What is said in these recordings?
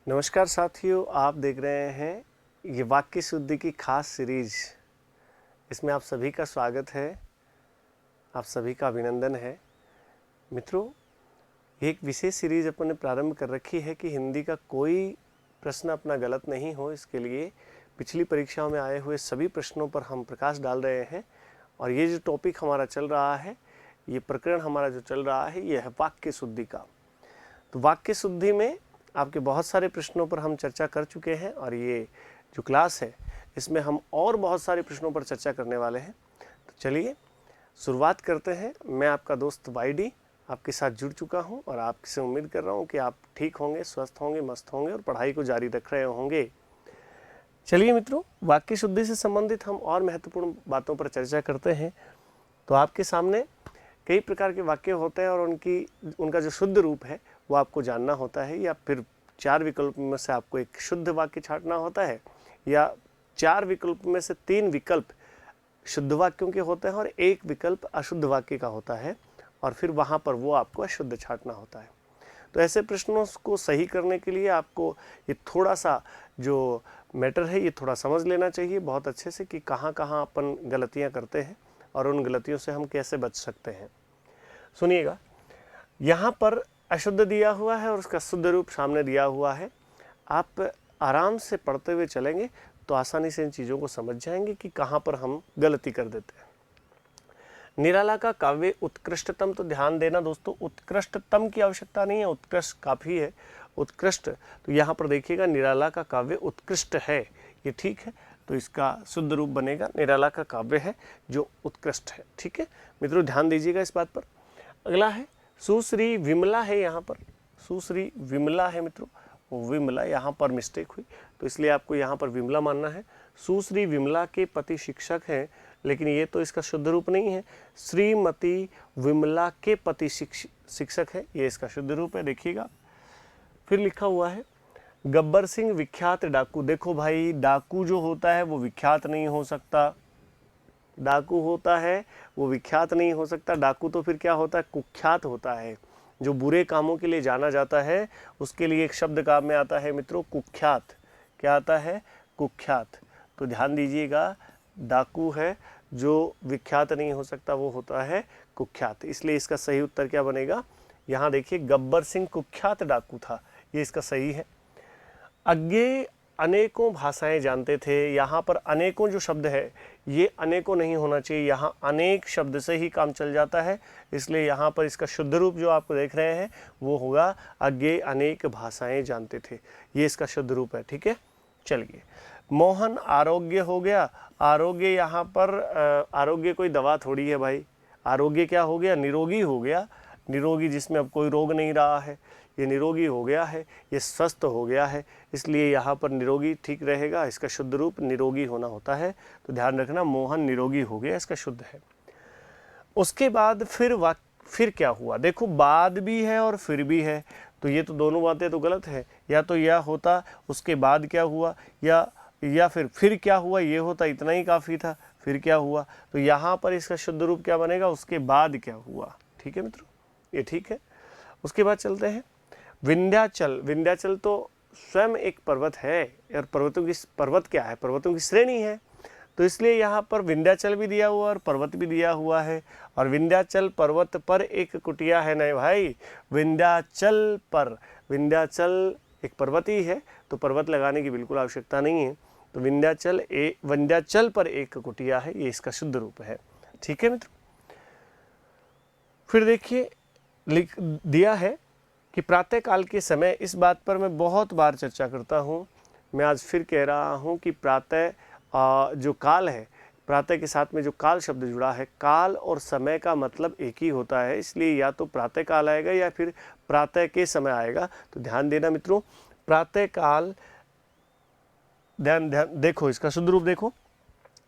नमस्कार साथियों, आप देख रहे हैं ये वाक्य शुद्धि की खास सीरीज। इसमें आप सभी का स्वागत है, आप सभी का अभिनंदन है। मित्रों, एक विशेष सीरीज अपन ने प्रारंभ कर रखी है कि हिंदी का कोई प्रश्न अपना गलत नहीं हो। इसके लिए पिछली परीक्षाओं में आए हुए सभी प्रश्नों पर हम प्रकाश डाल रहे हैं। और ये जो टॉपिक हमारा चल रहा है, ये प्रकरण हमारा जो चल रहा है, ये है वाक्य शुद्धि का। तो वाक्य शुद्धि में आपके बहुत सारे प्रश्नों पर हम चर्चा कर चुके हैं और ये जो क्लास है इसमें हम और बहुत सारे प्रश्नों पर चर्चा करने वाले हैं। तो चलिए शुरुआत करते हैं। मैं आपका दोस्त वाईडी आपके साथ जुड़ चुका हूं और आपसे उम्मीद कर रहा हूं कि आप ठीक होंगे, स्वस्थ होंगे, मस्त होंगे और पढ़ाई को जारी रख रहे होंगे। चलिए मित्रों, वाक्य शुद्धि से संबंधित हम और महत्वपूर्ण बातों पर चर्चा करते हैं। तो आपके सामने कई प्रकार के वाक्य होते हैं और उनका जो शुद्ध रूप है वो आपको जानना होता है, या फिर 4 विकल्प में से आपको एक शुद्ध वाक्य छांटना होता है, या 4 विकल्प में से 3 विकल्प शुद्ध वाक्यों के होते हैं और 1 विकल्प अशुद्ध वाक्य का होता है, और फिर वहाँ पर वो आपको अशुद्ध छांटना होता है। तो ऐसे प्रश्नों को सही करने के लिए आपको ये थोड़ा सा जो मैटर है ये थोड़ा समझ लेना चाहिए बहुत अच्छे से कि कहाँ कहाँ अपन गलतियाँ करते हैं और उन गलतियों से हम कैसे बच सकते हैं। सुनिएगा, यहाँ पर अशुद्ध दिया हुआ है और उसका शुद्ध रूप सामने दिया हुआ है। आप आराम से पढ़ते हुए चलेंगे तो आसानी से इन चीज़ों को समझ जाएंगे कि कहाँ पर हम गलती कर देते हैं। निराला का काव्य उत्कृष्टतम, तो ध्यान देना दोस्तों, उत्कृष्टतम की आवश्यकता नहीं है, उत्कृष्ट काफ़ी है। उत्कृष्ट, तो यहाँ पर देखिएगा निराला का काव्य उत्कृष्ट है, ये ठीक है। तो इसका शुद्ध रूप बनेगा निराला का काव्य है जो उत्कृष्ट है। ठीक है मित्रों, ध्यान दीजिएगा इस बात पर। अगला है सुश्री विमला है, यहाँ पर सुश्री विमला है मित्रों, विमला यहाँ पर मिस्टेक हुई, तो इसलिए आपको यहाँ पर विमला मानना है। सुश्री विमला के पति शिक्षक हैं, लेकिन ये तो इसका शुद्ध रूप नहीं है। श्रीमती विमला के पति शिक्षक है, ये इसका शुद्ध रूप है। देखिएगा फिर लिखा हुआ है गब्बर सिंह विख्यात डाकू। देखो भाई, डाकू जो होता है वो विख्यात नहीं हो सकता, डाकू होता है वो विख्यात नहीं हो सकता। डाकू तो फिर क्या होता है, कुख्यात होता है। जो बुरे कामों के लिए जाना जाता है उसके लिए एक शब्द काम में आता है मित्रों, कुख्यात। क्या आता है, कुख्यात। तो ध्यान दीजिएगा, डाकू है जो विख्यात नहीं हो सकता, वो होता है कुख्यात। इसलिए इसका सही उत्तर क्या बनेगा, यहाँ देखिए गब्बर सिंह कुख्यात डाकू था, ये इसका सही है। आगे अनेकों भाषाएं जानते थे, यहाँ पर अनेकों जो शब्द है ये अनेकों नहीं होना चाहिए, यहाँ अनेक शब्द से ही काम चल जाता है। इसलिए यहाँ पर इसका शुद्ध रूप जो आपको देख रहे हैं वो होगा आगे अनेक भाषाएं जानते थे, ये इसका शुद्ध रूप है। ठीक है, चलिए मोहन आरोग्य हो गया। आरोग्य यहाँ पर आरोग्य कोई दवा थोड़ी है भाई, आरोग्य क्या हो गया, निरोगी हो गया। निरोगी जिसमें अब कोई रोग नहीं रहा है, ये निरोगी हो गया है, ये स्वस्थ हो गया है, इसलिए यहाँ पर निरोगी ठीक रहेगा। इसका शुद्ध रूप निरोगी होना होता है, तो ध्यान रखना मोहन निरोगी हो गया, इसका शुद्ध है। उसके बाद फिर क्या हुआ, देखो बाद भी है और फिर भी है, तो ये तो दोनों बातें तो गलत है। या तो यह होता उसके बाद क्या हुआ, या फिर क्या हुआ ये होता, इतना ही काफ़ी था। फिर क्या हुआ, तो यहाँ पर इसका शुद्ध रूप क्या बनेगा, उसके बाद क्या हुआ। ठीक है मित्रों, ये ठीक है। उसके बाद चलते हैं विंध्याचल। विंध्याचल तो स्वयं एक पर्वत है, और पर्वत क्या है, पर्वतों की श्रेणी है, तो इसलिए यहाँ पर विंध्याचल भी दिया हुआ और पर्वत भी दिया हुआ है। और विंध्याचल पर्वत पर एक कुटिया है, नहीं भाई, विंध्याचल एक पर्वत ही है, तो पर्वत लगाने की बिल्कुल आवश्यकता नहीं है। तो विंध्याचल पर एक कुटिया है, ये इसका शुद्ध रूप है। ठीक है मित्रों, फिर देखिए लिख दिया है कि प्रातःकाल के समय, इस बात पर मैं बहुत बार चर्चा करता हूँ, मैं आज फिर कह रहा हूँ कि प्रातः जो काल है, प्रातः के साथ में जो काल शब्द जुड़ा है, काल और समय का मतलब एक ही होता है, इसलिए या तो प्रातः काल आएगा या फिर प्रातः के समय आएगा। तो ध्यान देना मित्रों, प्रातः काल, ध्यान देखो इसका शुद्ध रूप देखो,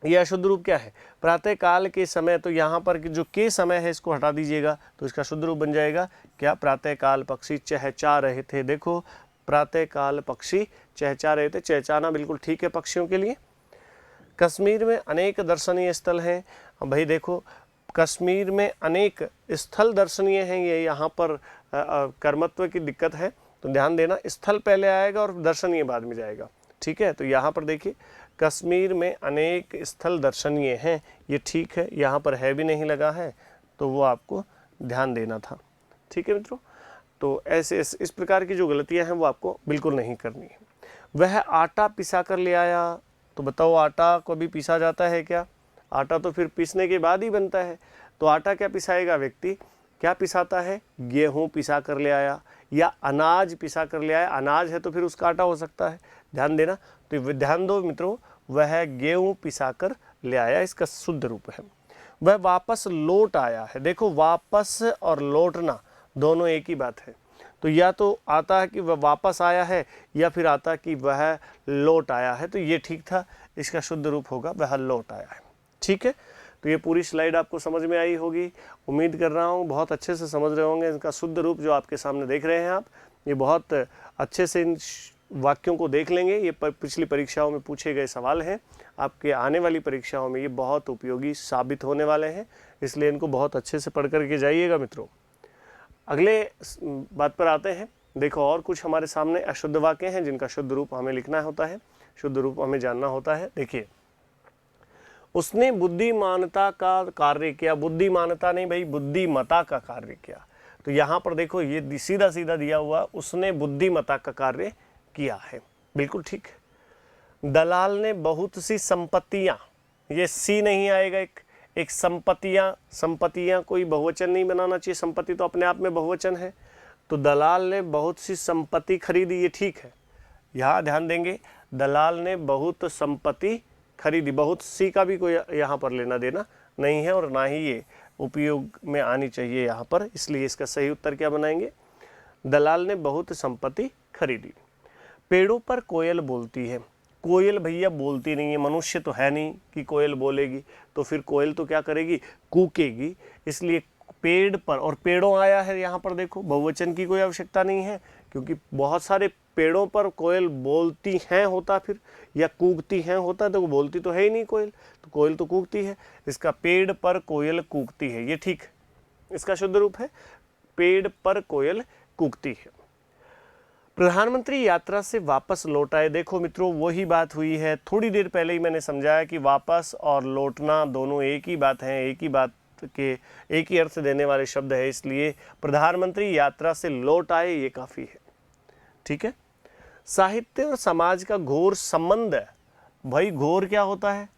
यह शुद्ध रूप क्या है, प्रातः काल के समय। तो यहाँ पर जो के समय है इसको हटा दीजिएगा, तो इसका शुद्ध रूप बन जाएगा क्या, प्रातः काल पक्षी चहचा रहे थे। देखो प्रातः काल पक्षी चहचा रहे थे, चहचाना बिल्कुल ठीक है पक्षियों के लिए। कश्मीर में अनेक दर्शनीय स्थल हैं। भाई देखो कश्मीर में अनेक स्थल दर्शनीय हैं, ये यहाँ पर कर्मत्व की दिक्कत है, तो तो ध्यान देना, स्थल पहले आएगा और दर्शनीय बाद में जाएगा। ठीक है, तो यहाँ पर देखिए कश्मीर में अनेक स्थल दर्शनीय हैं, ये ठीक है, यहाँ पर है भी नहीं लगा है, तो वो आपको ध्यान देना था। ठीक है मित्रों, तो ऐसे इस प्रकार की जो गलतियां हैं वो आपको बिल्कुल नहीं करनी है। वह आटा पिसा कर ले आया, तो बताओ आटा कभी पिसा जाता है क्या? आटा तो फिर पीसने के बाद ही बनता है। तो आटा क्या पिसाएगा व्यक्ति? क्या पिसाता है? गेहूँ पिसा कर ले आया या अनाज पिसा कर ले आया। अनाज है तो फिर उसका आटा हो सकता है, ध्यान देना। तो ध्यान दो मित्रों, वह गेहूँ पिसा कर ले आया, इसका शुद्ध रूप है। वह वापस लौट आया है। देखो वापस और लौटना दोनों एक ही बात है। तो या तो आता है कि वह वापस आया है या फिर आता कि वह लौट आया है, तो ये ठीक था, इसका शुद्ध रूप होगा वह लौट आया है। ठीक है, तो ये पूरी स्लाइड आपको समझ में आई होगी, उम्मीद कर रहा हूँ बहुत अच्छे से समझ रहे होंगे। इसका शुद्ध रूप जो आपके सामने देख रहे हैं आप, ये बहुत अच्छे से इन वाक्यों को देख लेंगे। ये पिछली परीक्षाओं में पूछे गए सवाल हैं, आपके आने वाली परीक्षाओं में ये बहुत उपयोगी साबित होने वाले हैं, इसलिए इनको बहुत अच्छे से पढ़ करके जाइएगा मित्रों। अगले बात पर आते हैं। देखो और कुछ हमारे सामने अशुद्ध वाक्य हैं जिनका शुद्ध रूप हमें लिखना होता है, शुद्ध रूप हमें जानना होता है। देखिए, उसने बुद्धिमानता का कार्य किया। बुद्धिमानता नहीं भाई, बुद्धिमता का कार्य किया। तो यहाँ पर देखो ये सीधा सीधा दिया हुआ, उसने बुद्धिमता का कार्य किया है, बिल्कुल ठीक है। दलाल ने बहुत सी संपत्तियां, ये सी नहीं आएगा, एक संपत्तियां कोई बहुवचन नहीं बनाना चाहिए, संपत्ति तो अपने आप में बहुवचन है। तो दलाल ने बहुत सी संपत्ति खरीदी, ये ठीक है। यहाँ ध्यान देंगे, दलाल ने बहुत संपत्ति खरीदी, बहुत सी का भी कोई यहाँ पर लेना देना नहीं है और ना ही ये उपयोग में आनी चाहिए यहाँ पर, इसलिए इसका सही उत्तर क्या बनाएंगे? दलाल ने बहुत संपत्ति खरीदी। पेड़ों पर कोयल बोलती है। कोयल भैया बोलती नहीं है, मनुष्य तो है नहीं कि कोयल बोलेगी, तो फिर कोयल तो क्या करेगी? कूकेगी। इसलिए पेड़ पर, और पेड़ों आया है यहाँ पर, देखो बहुवचन की कोई आवश्यकता नहीं है क्योंकि बहुत सारे पेड़ों पर कोयल बोलती हैं होता फिर, या कूकती हैं होता, तो बोलती तो है ही नहीं कोयल, तो कोयल तो कूकती है। इसका पेड़ पर कोयल कूकती है, ये ठीक है, इसका शुद्ध रूप है पेड़ पर कोयल कूकती है। प्रधानमंत्री यात्रा से वापस लौट आए। देखो मित्रों वही बात हुई है, थोड़ी देर पहले ही मैंने समझाया कि वापस और लौटना दोनों एक ही बात है, एक ही बात के एक ही अर्थ देने वाले शब्द है, इसलिए प्रधानमंत्री यात्रा से लौट आए ये काफ़ी है। ठीक है, साहित्य और समाज का घोर संबंध है। भाई घोर क्या होता है?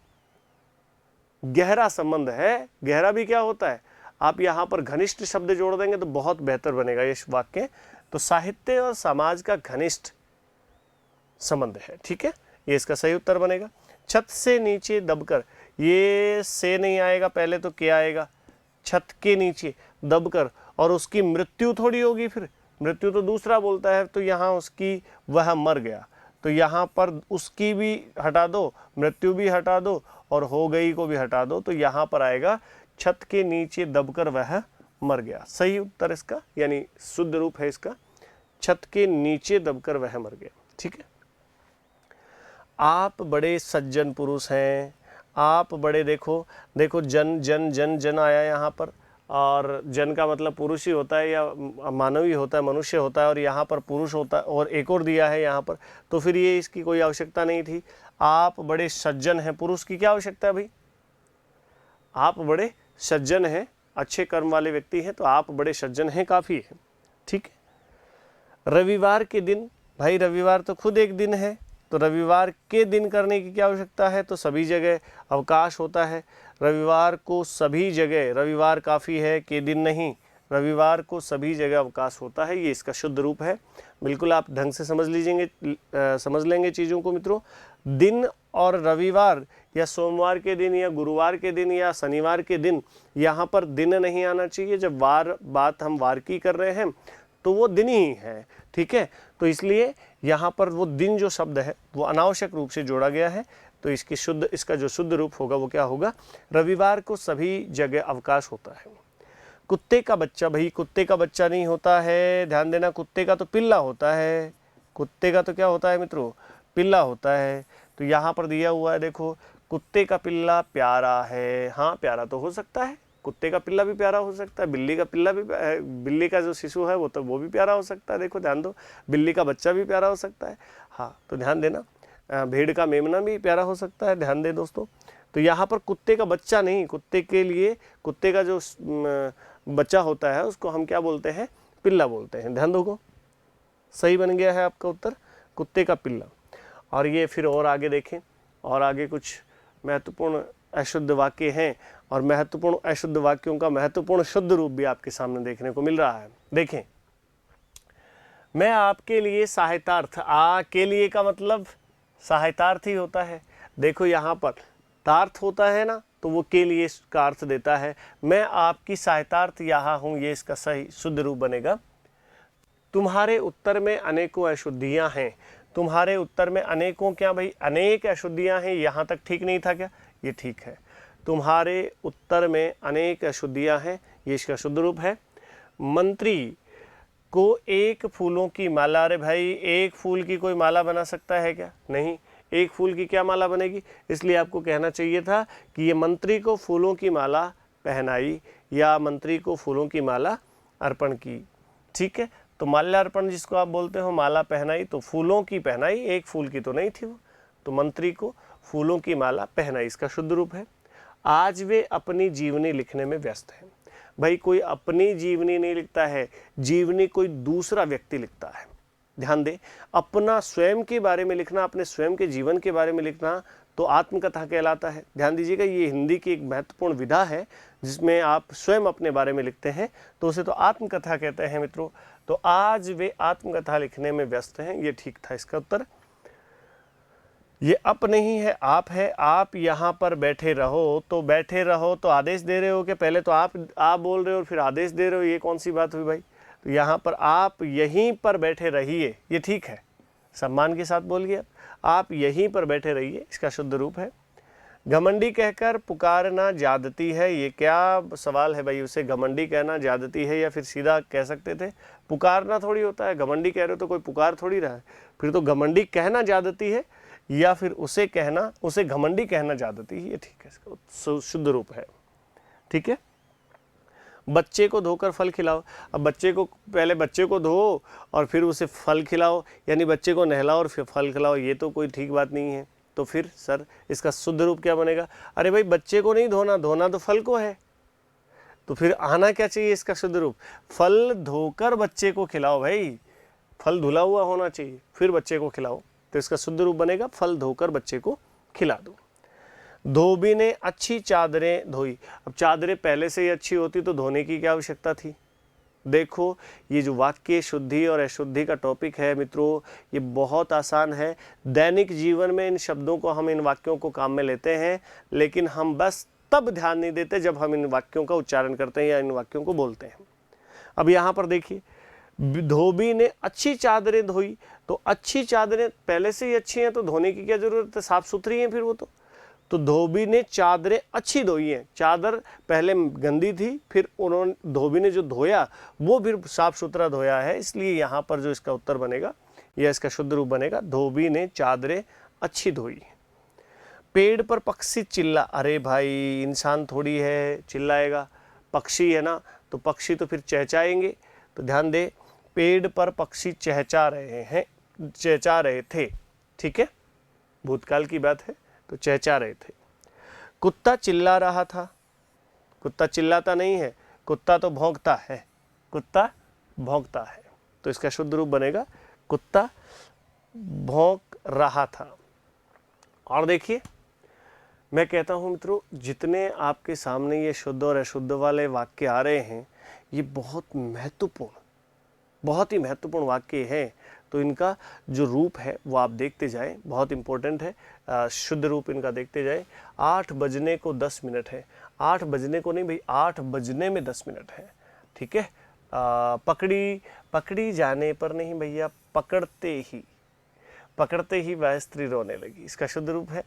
गहरा संबंध है। गहरा भी क्या होता है? आप यहाँ पर घनिष्ठ शब्द जोड़ देंगे तो बहुत बेहतर बनेगा ये वाक्य। तो साहित्य और समाज का घनिष्ठ संबंध है। ठीक है, ये इसका सही उत्तर बनेगा। छत से नीचे दबकर, ये से नहीं आएगा, पहले तो क्या आएगा? छत के नीचे दबकर, और उसकी मृत्यु थोड़ी होगी, फिर मृत्यु तो दूसरा बोलता है, तो यहाँ उसकी वह मर गया, तो यहाँ पर उसकी भी हटा दो, मृत्यु भी हटा दो और हो गई को भी हटा दो, तो यहाँ पर आएगा छत के नीचे दबकर वह मर गया। सही उत्तर इसका, यानी शुद्ध रूप है इसका, छत के नीचे दबकर वह मर गया। ठीक है, आप बड़े सज्जन पुरुष हैं, आप बड़े, देखो जन जन जन जन आया यहाँ पर, और जन का मतलब पुरुष ही होता है या मानव ही होता है, मनुष्य होता है, और यहाँ पर पुरुष होता है, और एक और दिया है यहाँ पर, तो फिर ये इसकी कोई आवश्यकता नहीं थी। आप बड़े सज्जन हैं, पुरुष की क्या आवश्यकता है भाई? आप बड़े सज्जन हैं, अच्छे कर्म वाले व्यक्ति हैं, तो आप बड़े सज्जन हैं काफ़ी है। ठीक है, रविवार के दिन, भाई रविवार तो खुद एक दिन है, तो रविवार के दिन करने की क्या आवश्यकता है? तो सभी जगह अवकाश होता है, रविवार को सभी जगह, रविवार काफ़ी है के दिन नहीं, रविवार को सभी जगह अवकाश होता है, ये इसका शुद्ध रूप है। बिल्कुल आप ढंग से समझ लेंगे चीज़ों को मित्रों। दिन और रविवार या सोमवार के दिन या गुरुवार के दिन या शनिवार के दिन, यहाँ पर दिन नहीं आना चाहिए। जब बात हम वार की कर रहे हैं तो वो दिन ही है। ठीक है, तो इसलिए यहाँ पर वो दिन जो शब्द है वो अनावश्यक रूप से जोड़ा गया है, तो इसका जो शुद्ध रूप होगा वो क्या होगा? रविवार को सभी जगह अवकाश होता है। कुत्ते का बच्चा, भाई कुत्ते का बच्चा नहीं होता है, ध्यान देना, कुत्ते का तो पिल्ला होता है। कुत्ते का तो क्या होता है मित्रों? पिल्ला होता है। तो यहाँ पर दिया हुआ है, देखो कुत्ते का पिल्ला प्यारा है। हाँ प्यारा तो हो सकता है, कुत्ते का पिल्ला भी प्यारा हो सकता है, बिल्ली का पिल्ला भी, बिल्ली का जो शिशु है वो भी प्यारा हो सकता है। देखो ध्यान दो, बिल्ली का बच्चा भी प्यारा हो सकता है। हाँ, तो ध्यान देना, भेड़ का मेमना भी प्यारा हो सकता है, ध्यान दे दोस्तों। तो यहाँ पर कुत्ते का बच्चा नहीं, कुत्ते के लिए कुत्ते का जो बच्चा होता है उसको हम क्या बोलते हैं, पिल्ला बोलते हैं। ध्यान दो, सही बन गया है आपका उत्तर, कुत्ते का पिल्ला। और ये फिर और आगे देखें, और आगे कुछ महत्वपूर्ण अशुद्ध वाक्य हैं, और महत्वपूर्ण अशुद्ध वाक्यों का महत्वपूर्ण शुद्ध रूप भी आपके सामने देखने को मिल रहा है। देखें, मैं आपके लिए सहायतार्थ, आ के लिए का मतलब सहायतार्थ ही होता है। देखो यहाँ पर तार्थ होता है ना, तो वो के लिए का अर्थ देता है। मैं आपकी सहायतार्थ यहाँ हूँ, ये इसका सही शुद्ध रूप बनेगा। तुम्हारे उत्तर में अनेकों अशुद्धियाँ हैं। तुम्हारे उत्तर में अनेकों, क्या भाई, अनेक अशुद्धियाँ हैं, यहाँ तक ठीक नहीं था क्या? ये ठीक है। तुम्हारे उत्तर में अनेक अशुद्धियाँ हैं, ये इसका शुद्ध रूप है। मंत्री को एक फूलों की माला, अरे भाई एक फूल की कोई माला बना सकता है क्या? नहीं, एक फूल की क्या माला बनेगी? इसलिए आपको कहना चाहिए था कि ये मंत्री को फूलों की माला पहनाई, या मंत्री को फूलों की माला अर्पण की। ठीक है, तो माल्यार्पण जिसको आप बोलते हो, माला पहनाई, तो फूलों की पहनाई, एक फूल की तो नहीं थी वो, तो मंत्री को फूलों की माला पहनाई, इसका शुद्ध रूप है। आज वे अपनी जीवनी लिखने में व्यस्त हैं। भाई कोई अपनी जीवनी नहीं लिखता है, जीवनी कोई दूसरा व्यक्ति लिखता है। ध्यान दे, अपना स्वयं के बारे में लिखना, अपने स्वयं के जीवन के बारे में लिखना तो आत्मकथा कहलाता है। ध्यान दीजिएगा, ये हिंदी की एक महत्वपूर्ण विधा है जिसमें आप स्वयं अपने बारे में लिखते हैं, तो उसे तो आत्मकथा कहते हैं मित्रों। तो आज वे आत्मकथा लिखने में व्यस्त हैं, ये ठीक था इसका उत्तर। ये अप नहीं है, आप है। आप यहाँ पर बैठे रहो, तो बैठे रहो तो आदेश दे रहे हो कि पहले तो आप बोल रहे हो और फिर आदेश दे रहे हो, ये कौन सी बात हुई भाई? तो यहाँ पर आप यहीं पर बैठे रहिए, ये ठीक है, सम्मान के साथ बोलिए, आप यहीं पर बैठे रहिए, इसका शुद्ध रूप है। घमंडी कहकर पुकारना ज्यादती है, ये क्या सवाल है भाई? उसे घमंडी कहना ज्यादती है, या फिर सीधा कह सकते थे पुकारना थोड़ी होता है, घमंडी कह रहे हो तो कोई पुकार थोड़ी रहा है, फिर तो घमंडी कहना ज्यादती है, या फिर उसे कहना, उसे घमंडी कहना ज्यादती है, ये ठीक है, इसका शुद्ध रूप है। ठीक है, बच्चे को धोकर फल खिलाओ। अब बच्चे को, पहले बच्चे को धो और फिर उसे फल खिलाओ, यानी बच्चे को नहलाओ और फिर फल खिलाओ, ये तो कोई ठीक बात नहीं है। तो फिर सर इसका शुद्ध रूप क्या बनेगा? अरे भाई बच्चे को नहीं धोना, धोना तो फल को है, तो फिर आना क्या चाहिए इसका शुद्ध रूप? फल धोकर बच्चे को खिलाओ। भाई फल धुला हुआ होना चाहिए, फिर बच्चे को खिलाओ, तो इसका शुद्ध रूप बनेगा फल धोकर बच्चे को खिला दो। धोबी ने अच्छी चादरें धोई। अब चादरें पहले से ही अच्छी होती तो धोने की क्या आवश्यकता थी? देखो, ये जो वाक्य शुद्धि और अशुद्धि का टॉपिक है मित्रों, ये बहुत आसान है। दैनिक जीवन में इन शब्दों को, हम इन वाक्यों को काम में लेते हैं, लेकिन हम बस तब ध्यान नहीं देते जब हम इन वाक्यों का उच्चारण करते हैं या इन वाक्यों को बोलते हैं। अब यहाँ पर देखिए, धोबी ने अच्छी चादरें धोई, तो अच्छी चादरें पहले से ही अच्छी हैं तो धोने की क्या जरूरत है, साफ सुथरी हैं फिर वो तो धोबी ने चादरें अच्छी धोई हैं। चादर पहले गंदी थी, फिर उन्होंने, धोबी ने जो धोया वो फिर साफ सुथरा धोया है, इसलिए यहाँ पर जो इसका उत्तर बनेगा या इसका शुद्ध रूप बनेगा, धोबी ने चादरें अच्छी धोई। पेड़ पर पक्षी चिल्ला, अरे भाई इंसान थोड़ी है चिल्लाएगा, पक्षी है ना, तो पक्षी तो फिर चहचाएंगे। तो ध्यान दे, पेड़ पर पक्षी चहचा रहे हैं, चहचा रहे थे, ठीक है, भूतकाल की बात है, तो चहचा रहे थे। कुत्ता चिल्ला रहा था, कुत्ता चिल्लाता नहीं है, कुत्ता तो भौंकता है, कुत्ता भौंकता है, तो इसका शुद्ध रूप बनेगा कुत्ता भौंक रहा था। और देखिए, मैं कहता हूं मित्रों, जितने आपके सामने ये शुद्ध और अशुद्ध वाले वाक्य आ रहे हैं, ये बहुत महत्वपूर्ण, बहुत ही महत्वपूर्ण वाक्य हैं, तो इनका जो रूप है वो आप देखते जाएं, बहुत इंपॉर्टेंट है। शुद्ध रूप इनका देखते जाएं। 8 बजने को 10 मिनट है, 8 बजने को नहीं भाई, 8 बजने में 10 मिनट है, ठीक है। पकड़ी जाने पर नहीं भैया, पकड़ते ही वह स्त्री रोने लगी, इसका शुद्ध रूप है।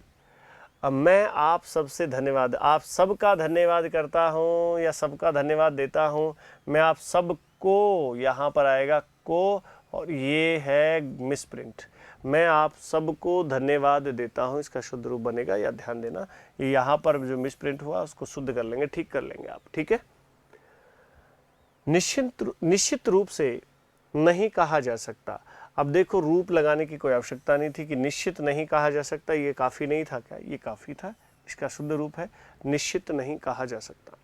अब मैं आप सबसे धन्यवाद, आप सबका धन्यवाद करता हूँ या सबका धन्यवाद देता हूँ, मैं आप सबको, यहाँ पर आएगा को और ये है मिसप्रिंट। मैं आप सबको धन्यवाद देता हूँ। इसका शुद्ध रूप बनेगा, या ध्यान देना, ये यहाँ पर जो मिसप्रिंट हुआ उसको शुद्ध कर लेंगे, ठीक कर लेंगे आप, ठीक है। निश्चित रूप से नहीं कहा जा सकता। अब देखो, रूप लगाने की कोई आवश्यकता नहीं थी कि निश्चित नहीं कहा जा सकता, ये काफ़ी नहीं था क्या? ये काफ़ी था। इसका शुद्ध रूप है निश्चित नहीं कहा जा सकता।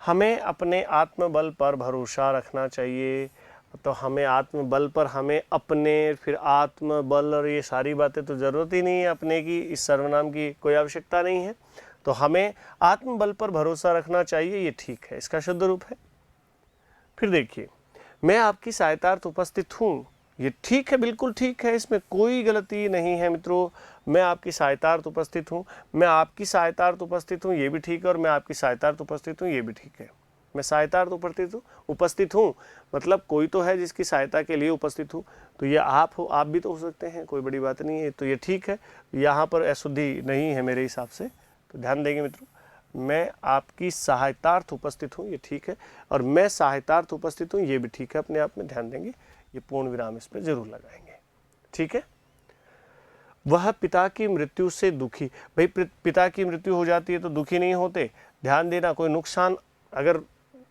हमें अपने आत्मबल पर भरोसा रखना चाहिए। तो हमें आत्मबल पर, हमें अपने, फिर आत्मबल और ये सारी बातें तो ज़रूरत ही नहीं है अपने की, इस सर्वनाम की कोई आवश्यकता नहीं है। तो हमें आत्मबल पर भरोसा रखना चाहिए, ये ठीक है, इसका शुद्ध रूप है। फिर देखिए, मैं आपकी सहायतार्थ उपस्थित हूँ, ये ठीक है, बिल्कुल ठीक है, इसमें कोई गलती नहीं है मित्रों। मैं आपकी सहायतार्थ उपस्थित हूँ, मैं आपकी सहायतार्थ उपस्थित हूँ, ये भी ठीक है, और मैं आपकी सहायतार्थ उपस्थित हूँ, ये भी ठीक है। मैं सहायतार्थ उपस्थित हूँ मतलब कोई तो है जिसकी सहायता के लिए उपस्थित हूँ, तो ये आप हो, आप भी तो हो सकते हैं, कोई बड़ी बात नहीं है, तो ये ठीक है। यहाँ पर अशुद्धि नहीं है मेरे हिसाब से, तो ध्यान देंगे मित्रों। मैं आपकी सहायतार्थ उपस्थित हूँ, ये ठीक है, और मैं सहायतार्थ उपस्थित हूँ, ये भी ठीक है, अपने आप में ध्यान देंगे। ये पूर्ण विराम इस पर जरूर लगाएंगे, ठीक है। वह पिता की मृत्यु से दुखी, भाई पिता की मृत्यु हो जाती है तो दुखी नहीं होते। ध्यान देना, कोई नुकसान अगर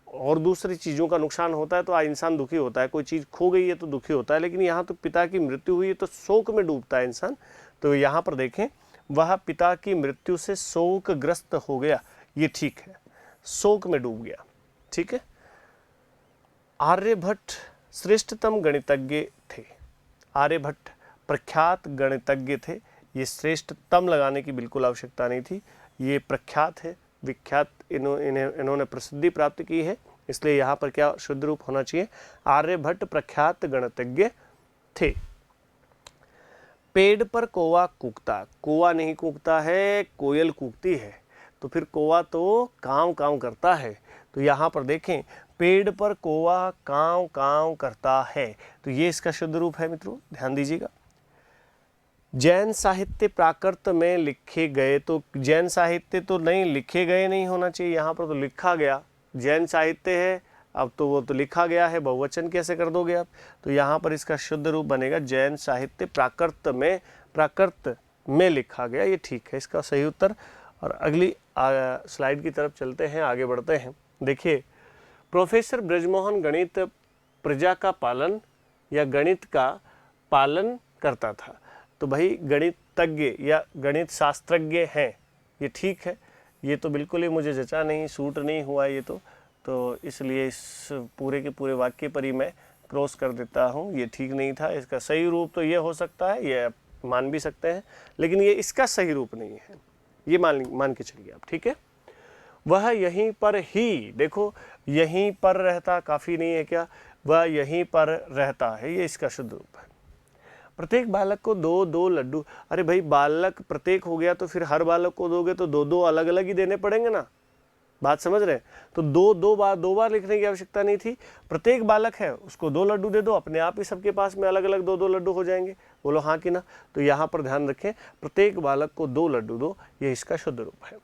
और दूसरी चीज़ों का नुकसान होता है तो इंसान दुखी होता है, कोई चीज़ खो गई है तो दुखी होता है, लेकिन यहाँ तो पिता की मृत्यु हुई है तो शोक में डूबता है इंसान। तो यहाँ पर देखें, वह पिता की मृत्यु से शोकग्रस्त हो गया, ये ठीक है, शोक में डूब गया, ठीक है। आर्यभट्ट श्रेष्ठतम गणितज्ञ थे। आर्यभट्ट प्रख्यात गणितज्ञ थे। ये श्रेष्ठतम लगाने की बिल्कुल आवश्यकता नहीं थी, ये प्रख्यात है, विख्यात, इन्होंने प्रसिद्धि प्राप्त की है, इसलिए यहाँ पर क्या शुद्ध रूप होना चाहिए? आर्यभट्ट प्रख्यात गणितज्ञ थे। पेड़ पर कौवा कूकता, कौवा नहीं कूकता है, कोयल कूकती है, तो फिर कौवा तो कांव कांव करता है। तो यहाँ पर देखें, पेड़ पर कौवा कांव कांव करता है, तो ये इसका शुद्ध रूप है मित्रों, ध्यान दीजिएगा। जैन साहित्य प्राकृत में लिखे गए, तो जैन साहित्य तो नहीं, लिखे गए नहीं होना चाहिए, यहाँ पर तो लिखा गया। जैन साहित्य है, अब तो वो तो लिखा गया है, बहुवचन कैसे कर दोगे आप? तो यहाँ पर इसका शुद्ध रूप बनेगा जैन साहित्य प्राकृत में लिखा गया, ये ठीक है, इसका सही उत्तर। और अगली स्लाइड की तरफ चलते हैं, आगे बढ़ते हैं। देखिए, प्रोफेसर ब्रजमोहन गणित प्रजा का पालन या गणित का पालन करता था। तो भाई गणितज्ञ या गणित शास्त्रज्ञ हैं, ये ठीक है, ये तो बिल्कुल ही मुझे जचा नहीं, सूट नहीं हुआ ये तो इसलिए इस पूरे के पूरे वाक्य पर ही मैं क्रॉस कर देता हूँ, ये ठीक नहीं था। इसका सही रूप तो ये हो सकता है, ये मान भी सकते हैं, लेकिन ये इसका सही रूप नहीं है, ये मान के चलिए आप, ठीक है। वह यहीं पर ही, देखो यहीं पर रहता काफ़ी नहीं है क्या? वह यहीं पर रहता है, ये इसका शुद्ध रूप है। प्रत्येक बालक को दो दो लड्डू, अरे भाई बालक प्रत्येक हो गया तो फिर हर बालक को दोगे तो दो दो अलग अलग ही देने पड़ेंगे ना, बात समझ रहे हैं? तो दो बार लिखने की आवश्यकता नहीं थी। प्रत्येक बालक है उसको 2 लड्डू दे दो, अपने आप ही सबके पास में अलग अलग 2 लड्डू हो जाएंगे। बोलो हाँ कि ना? तो यहाँ पर ध्यान रखें, प्रत्येक बालक को 2 लड्डू दो, ये इसका शुद्ध रूप है।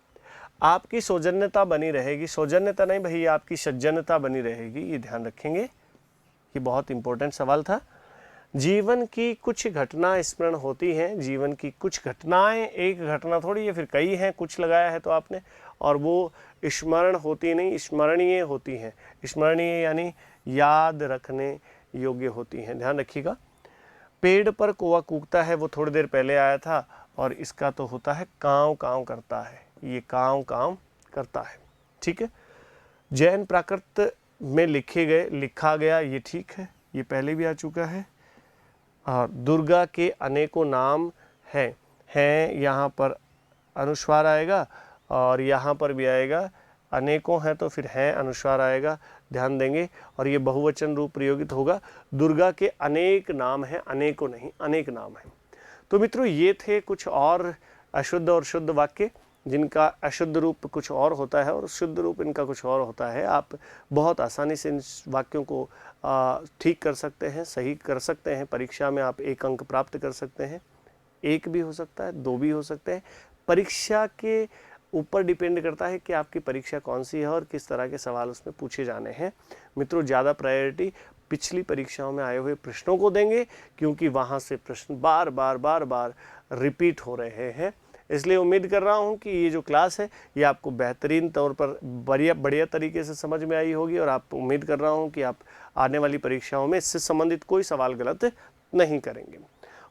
आपकी सौजन्यता बनी रहेगी, सौजन्यता नहीं भाई, आपकी सज्जनता बनी रहेगी, ये ध्यान रखेंगे, ये बहुत इंपॉर्टेंट सवाल था। जीवन की कुछ घटना स्मरण होती हैं, जीवन की कुछ घटनाएं, एक घटना थोड़ी है, फिर कई हैं, कुछ लगाया है तो आपने, और वो स्मरण होती नहीं, स्मरणीय होती हैं। स्मरणीय यानी याद रखने योग्य होती हैं, ध्यान रखिएगा। पेड़ पर कौवा कूकता है, वो थोड़ी देर पहले आया था, और इसका तो होता है कांव कांव करता है, ये कांव कांव करता है, ठीक है। जैन प्राकृत में लिखा गया, ये ठीक है, ये पहले भी आ चुका है। और दुर्गा के अनेकों नाम हैं, यहाँ पर अनुस्वार आएगा और यहाँ पर भी आएगा, अनेकों हैं तो फिर हैं अनुस्वार आएगा, ध्यान देंगे। और ये बहुवचन रूप प्रयोगित होगा, दुर्गा के अनेक नाम हैं, अनेकों नहीं, अनेक नाम हैं। तो मित्रों, ये थे कुछ और अशुद्ध और शुद्ध वाक्य, जिनका अशुद्ध रूप कुछ और होता है और शुद्ध रूप इनका कुछ और होता है। आप बहुत आसानी से इन वाक्यों को ठीक कर सकते हैं, सही कर सकते हैं। परीक्षा में आप 1 अंक प्राप्त कर सकते हैं, 1 भी हो सकता है, 2 भी हो सकते हैं। परीक्षा के ऊपर डिपेंड करता है कि आपकी परीक्षा कौन सी है और किस तरह के सवाल उसमें पूछे जाने हैं। मित्रों, ज़्यादा प्रायोरिटी पिछली परीक्षाओं में आए हुए प्रश्नों को देंगे, क्योंकि वहाँ से प्रश्न बार बार रिपीट हो रहे हैं। इसलिए उम्मीद कर रहा हूँ कि ये जो क्लास है ये आपको बेहतरीन तौर पर बढ़िया तरीके से समझ में आई होगी, और आप उम्मीद कर रहा हूँ कि आप आने वाली परीक्षाओं में इससे संबंधित कोई सवाल गलत नहीं करेंगे।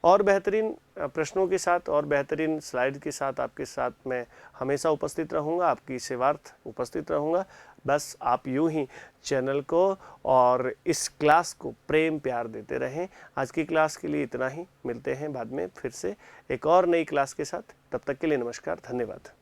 और बेहतरीन प्रश्नों के साथ और बेहतरीन स्लाइड के साथ आपके साथ मैं हमेशा उपस्थित रहूँगा, आपकी सेवार्थ उपस्थित रहूँगा। बस आप यूँ ही चैनल को और इस क्लास को प्रेम प्यार देते रहें। आज की क्लास के लिए इतना ही, मिलते हैं बाद में फिर से एक और नई क्लास के साथ। तब तक के लिए नमस्कार, धन्यवाद।